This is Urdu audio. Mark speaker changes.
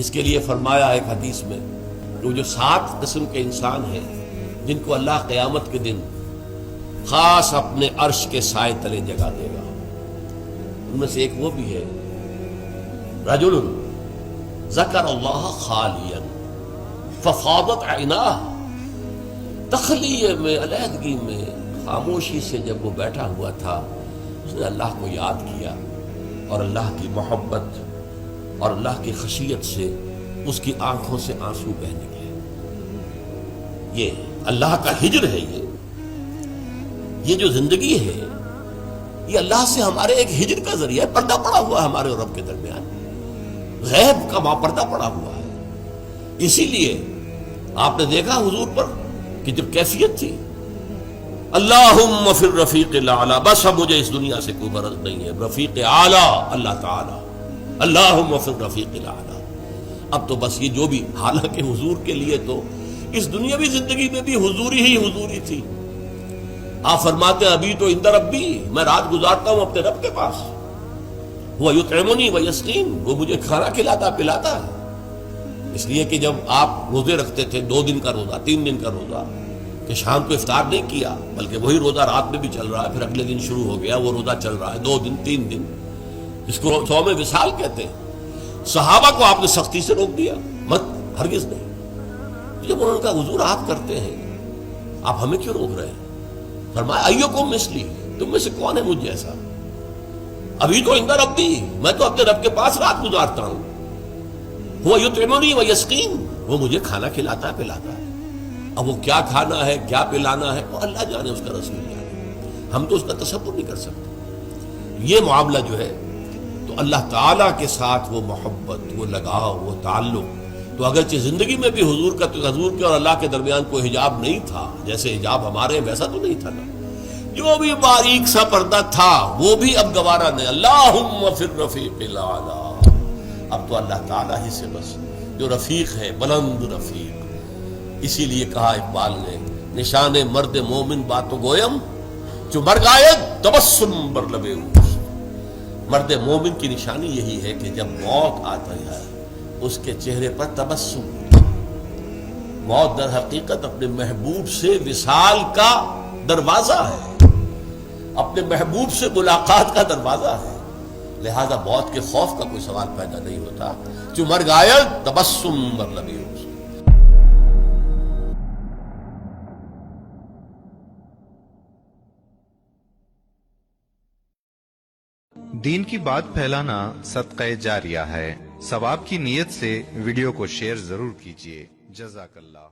Speaker 1: اس کے لیے فرمایا ایک حدیث میں کہ جو 7 قسم کے انسان ہیں جن کو اللہ قیامت کے دن خاص اپنے عرش کے سائے تلے جگہ دے گا، ان میں سے ایک وہ بھی ہے رجل ذکر اللہ خالیا ففاضت عیناہ، تخلیے میں، علیحدگی میں، خاموشی سے جب وہ بیٹھا ہوا تھا اس نے اللہ کو یاد کیا اور اللہ کی محبت اور اللہ کی خشیت سے اس کی آنکھوں سے آنسو بہہ نکلے۔ یہ اللہ کا ہجر ہے، یہ جو زندگی ہے یہ اللہ سے ہمارے ایک ہجر کا ذریعہ ہے، پردہ پڑا ہوا ہے ہمارے اور رب کے درمیان، غیب کا پردہ پڑا ہوا ہے۔ اسی لیے آپ نے دیکھا حضور پر کہ جب کیفیت تھی اللہم فی الرفیق الاعلی، بس اب مجھے اس دنیا سے کوئی غرض نہیں ہے، رفیق اعلی اللہ تعالی، اللہم فی الرفیق الاعلی۔ اب تو بس یہ جو بھی، حالانکہ حضور کے لیے تو اس دنیاوی زندگی میں بھی حضوری ہی حضوری تھی۔ آپ فرماتے ہیں ابھی تو عند ربی، میں رات گزارتا ہوں اپنے رب کے پاس، وہ یطعمنی ویسقین، وہ مجھے کھانا کھلاتا پلاتا ہے۔ اس لیے کہ جب آپ روزے رکھتے تھے 2 دن کا روزہ، 3 دن کا روزہ، کہ شام کو افطار نہیں کیا بلکہ وہی روزہ رات میں بھی چل رہا ہے، پھر اگلے دن شروع ہو گیا وہ روزہ چل رہا ہے 2 دن 3 دن، اس کو صوم وصال کہتے ہیں۔ صحابہ کو آپ نے سختی سے روک دیا، مت، ہرگز نہیں۔ جب انہوں نے کہا حضور آپ کرتے ہیں، آپ ہمیں کیوں روک رہے ہیں؟ فرمایا ایکم مثلی، تم میں سے کون ہے مجھ جیسا؟ ابھی تو عند ربی، میں تو اپنے رب کے پاس رات گزارتا ہوں، وہ یطعمنی ویسقین، وہ مجھے کھانا کھلاتا پلاتا ہے۔ اب وہ کیا کھانا ہے کیا پلانا ہے وہ اللہ جانے، اس کا رسول جانے، ہم تو اس کا تصور نہیں کر سکتے۔ یہ معاملہ جو ہے تو اللہ تعالیٰ کے ساتھ وہ محبت، وہ لگاؤ، وہ تعلق، تو اگرچہ زندگی میں بھی حضور کے اور اللہ کے درمیان کوئی حجاب نہیں تھا، جیسے حجاب ہمارے ویسا تو نہیں تھا نا، جو بھی باریک سا پردہ تھا وہ بھی اب گوارا نہیں۔ اللہم فی الرفیق الاعلی، اب تو اللہ تعالیٰ ہی سے بس، جو رفیق ہے، بلند رفیق۔ اسی لیے کہا اقبال نے نشان مرد مومن باتوں گویم جو مرگ آید تبسم بر لبے اوست۔ مرد مومن کی نشانی یہی ہے کہ جب موت آتا ہے اس کے چہرے پر تبسم۔ موت در حقیقت اپنے محبوب سے وصال کا دروازہ ہے، اپنے محبوب سے ملاقات کا دروازہ ہے، لہذا موت کے خوف کا کوئی سوال پیدا نہیں ہوتا۔ جو مرگ آید تبسم بر لبے اوست۔
Speaker 2: دین کی بات پھیلانا صدقہ جاریہ ہے، ثواب کی نیت سے ویڈیو کو شیئر ضرور کیجیے۔ جزاک اللہ۔